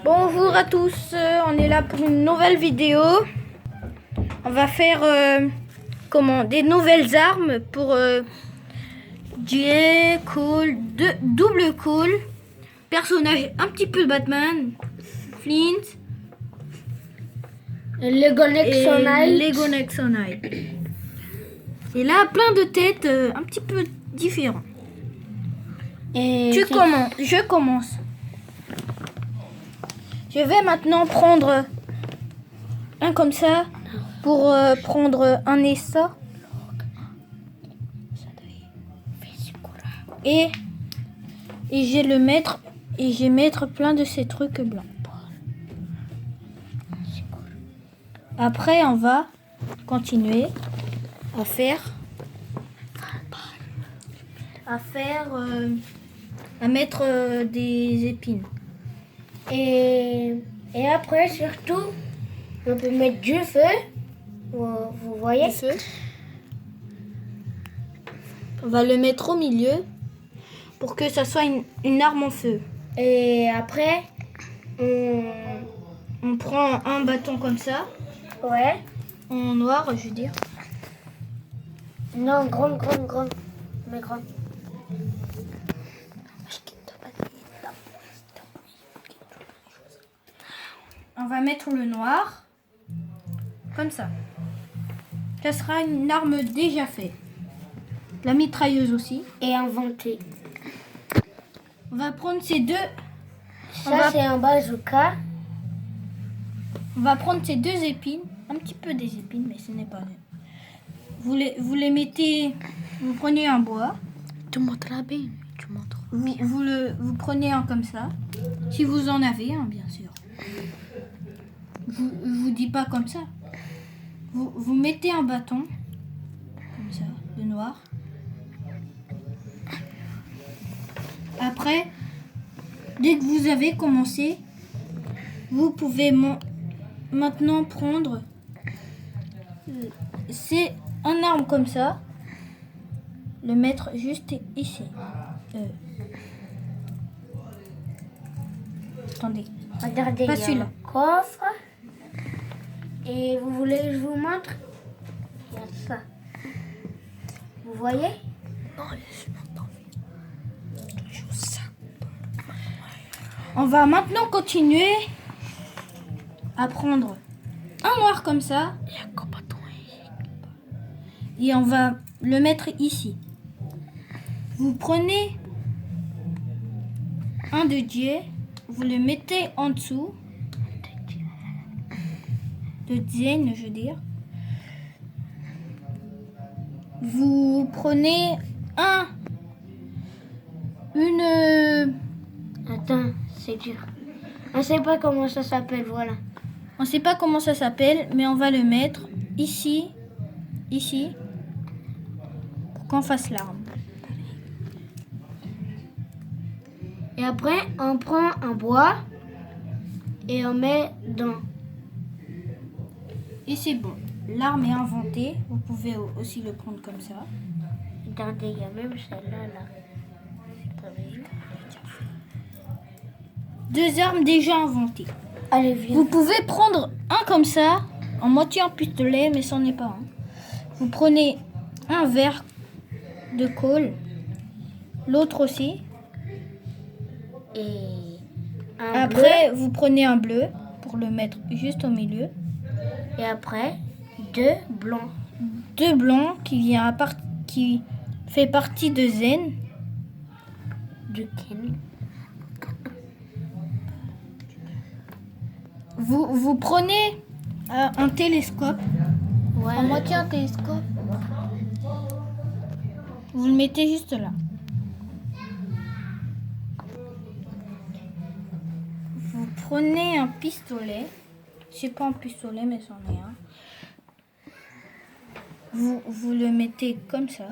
Bonjour à tous, on est là pour une nouvelle vidéo. On va faire des nouvelles armes pour Jay, Cole, double Cole, personnage un petit peu Batman, Flint Lego Nexonite. Lego Nexonite. Et là, plein de têtes un petit peu différentes. Et Je commence. Je vais maintenant prendre un comme ça pour prendre un essor. Et je vais le mettre et je vais mettre plein de ces trucs blancs. Après, on va continuer à faire à mettre des épines. et après, surtout, on peut mettre du feu. Vous voyez? Feu. On va le mettre au milieu pour que ça soit une arme en feu. Et après, On prend un bâton comme ça, ouais. en noir, je veux dire. Non, grand. Mais grand. On va mettre le noir, comme ça. Ça sera une arme déjà faite. La mitrailleuse aussi. Et inventé. On va prendre ces deux. Ça, c'est un bazooka. On va prendre ces deux épines, un petit peu des épines, mais ce n'est pas vrai. Vous les mettez, vous prenez un bois. Tu montreras bien. Tu montres. Vous prenez un comme ça, si vous en avez un, bien sûr. Je vous dis pas comme ça. Vous mettez un bâton, comme ça, de noir. Après, dès que vous avez commencé, vous pouvez maintenant prendre c'est un arme comme ça, le mettre juste ici. Attendez. Regardez, Pas il y a celui-là. un coffre. Et vous voulez que je vous montre? Regarde ça. Vous voyez? On va maintenant continuer à prendre un noir comme ça. Et on va le mettre ici. Vous prenez un de Dieu, vous le mettez en dessous. De Dienne, je veux dire. Vous prenez une... Attends, c'est dur. On sait pas comment ça s'appelle, voilà. On ne sait pas comment ça s'appelle, mais on va le mettre ici, pour qu'on fasse l'arme. Et après, on prend un bois et on met dans. Et c'est bon. L'arme est inventée. Vous pouvez aussi le prendre comme ça. Regardez, il y a même celle-là, là. C'est pas vrai. Deux armes déjà inventées. Allez, viens. Vous pouvez prendre un comme ça, en moitié un pistolet, mais c'en est pas un. Vous prenez un verre de colle, l'autre aussi. Et Après, vous prenez un bleu pour le mettre juste au milieu. Et après, deux blancs. Deux blancs qui fait partie de Zen. De Ken. Vous prenez un télescope, Ouais. en moitié un télescope. Vous le mettez juste là. Vous prenez un pistolet. C'est pas un pistolet, mais c'en est un. Vous le mettez comme ça.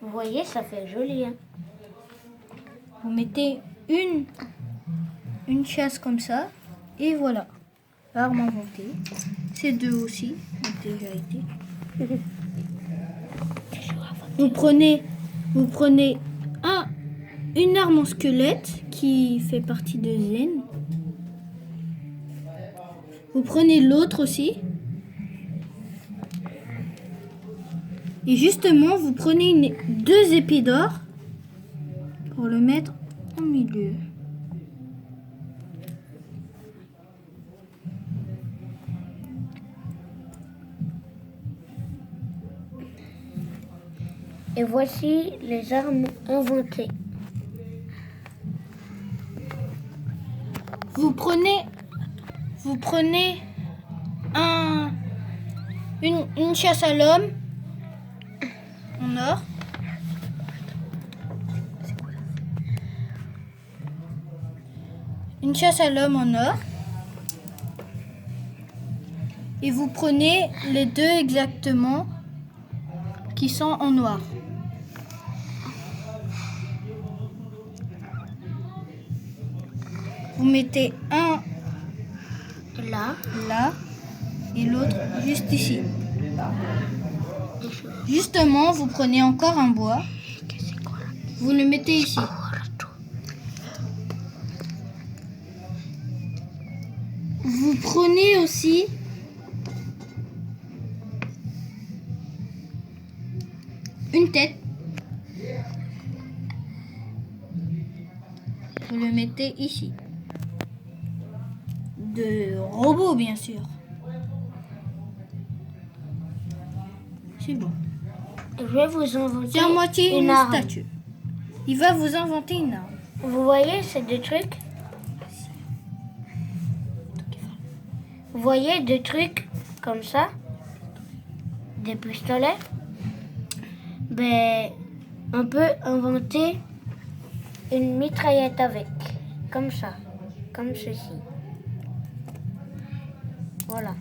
Vous voyez, ça fait joli, hein. Vous mettez une chasse comme ça. Et voilà. L'arme inventée. Ces deux aussi ont déjà été. Vous prenez une arme en squelette qui fait partie de Zen. Vous prenez l'autre aussi. Et justement, vous prenez deux épées d'or pour le mettre au milieu. Et voici les armes inventées. Vous prenez une chasse à l'homme en or. Une chasse à l'homme en or. Et vous prenez les deux exactement qui sont en noir. Vous mettez un là et l'autre juste ici. Justement, vous prenez encore un bois. Vous le mettez ici. Vous prenez aussi une tête. Vous le mettez ici. De robot, bien sûr. C'est bon. Je vais vous inventer C'est à moitié une arme. statue. Il va vous inventer une arme. Vous voyez ces deux trucs? Vous voyez des trucs comme ça? Des pistolets? Ben, on peut inventer une mitraillette avec. Comme ça. Comme ceci. Voilà.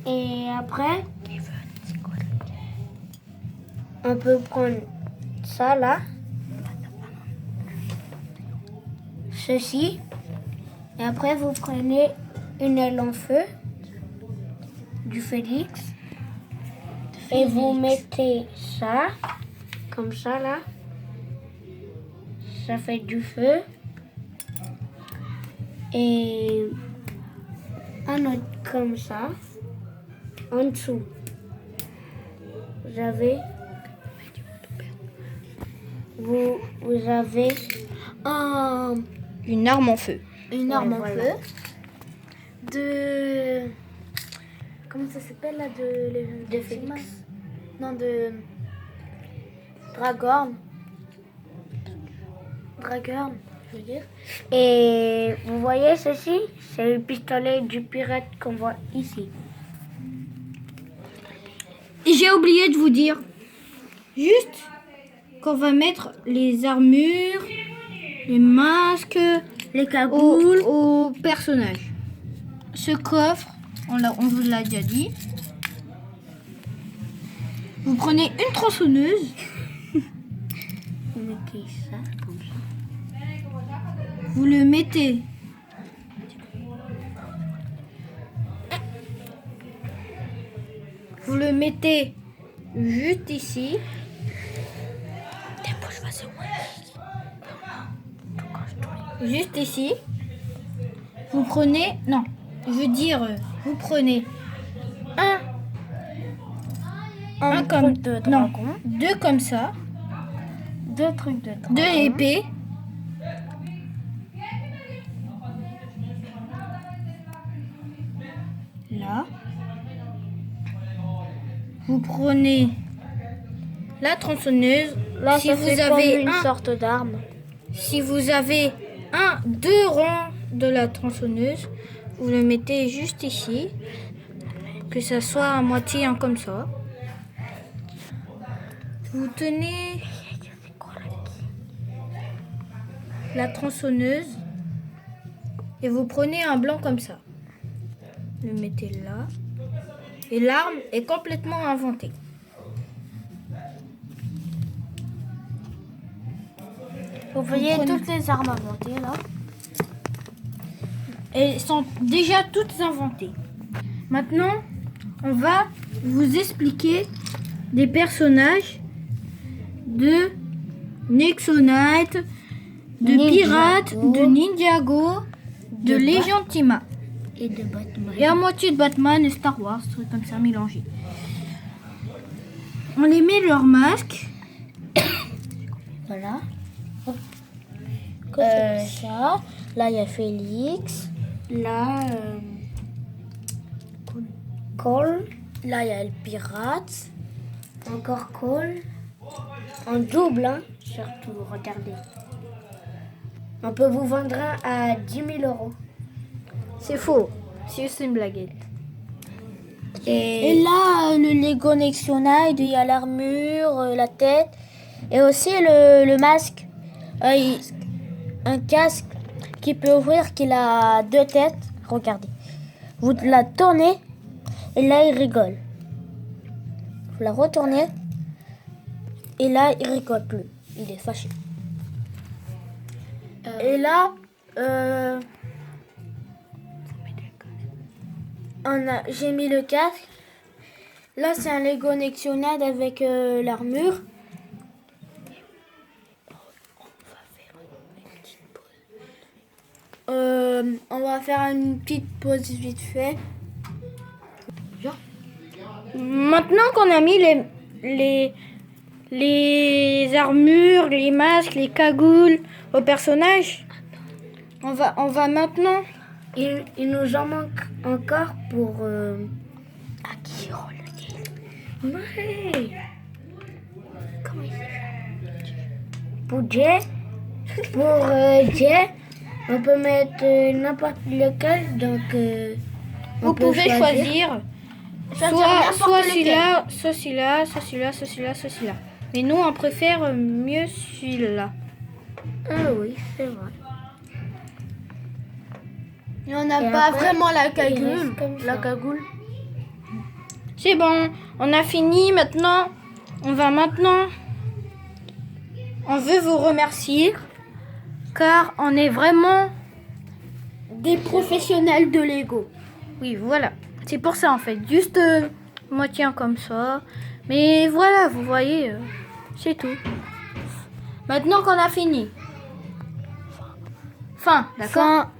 Et après, on peut prendre ça là, ceci, et après vous prenez une aile en feu du Félix et vous mettez ça, comme ça là, ça fait du feu. Et un autre comme ça, en dessous, vous avez Une arme en feu. une arme en voilà. feu de... Comment ça s'appelle là de Félix? Non, de Dragorn. Dragorn, je veux dire. Et vous voyez ceci? C'est le pistolet du pirate qu'on voit ici. Et j'ai oublié de vous dire, juste qu'on va mettre les armures, les masques, Les cagoules. au personnage. Ce coffre, on vous l'a déjà dit. Vous prenez une tronçonneuse. Vous mettez ça comme ça. Vous le mettez juste ici. Juste ici. Vous prenez, non, je veux dire, vous prenez un comme, truc de non, dragon. deux comme ça, Deux trucs de dragon. deux épées. Là. Vous prenez la tronçonneuse. Là, Si ça vous fait avez comme une un- sorte d'arme. Si vous avez deux rangs de la tronçonneuse, vous le mettez juste ici, que ça soit à moitié comme ça. Vous tenez la tronçonneuse et vous prenez un blanc comme ça. Le mettez là. Et l'arme est complètement inventée. Vous voyez prenez- toutes les armes inventées là. Elles sont déjà toutes inventées. Maintenant, on va vous expliquer des personnages de Nexonite, de Pirates, de Ninjago, de Légion de Tima. Et de Batman. Et à moitié de Batman et Star Wars, trucs comme ça mélangés. On les met leur masque. Voilà. Ça. Là, il y a Félix. Là, Cole. Là, il y a le pirate. Encore Cole. En double, hein, surtout, regardez. On peut vous vendre un à 10 000 euros. C'est faux. C'est une blaguette. Et là, le Lego Nexonide, il y a l'armure, la tête. Et aussi le masque. Un casque qui peut ouvrir, qui a 2 têtes. Regardez. Vous la tournez et là, il rigole. Vous la retournez et là, il rigole plus. Il est fâché. Et là, j'ai mis le casque. Là, c'est un Lego Nexonide avec l'armure. On va faire une petite pause vite fait. Maintenant qu'on a mis les armures, les masques, les cagoules aux personnages, on va maintenant... Il nous en manque encore pour... Aki Holiday. Ouais. Comment il s'appelle? Pour Jay. Pour Jay, on peut mettre n'importe lequel. Donc, Vous pouvez choisir soit celui-là, soit celui-là, soit celui-là, soit celui-là, soit celui-là. Mais nous, on préfère mieux celui-là. Ah oui, c'est vrai. Et on n'a Et pas après, vraiment la il cagoule. reste comme ça. C'est bon, on a fini maintenant. On veut vous remercier car on est vraiment Des professionnels de Lego. oui, voilà. C'est pour ça en fait, juste moitié comme ça. Mais voilà, vous voyez, c'est tout. Maintenant qu'on a fini. Fin, d'accord. Fin.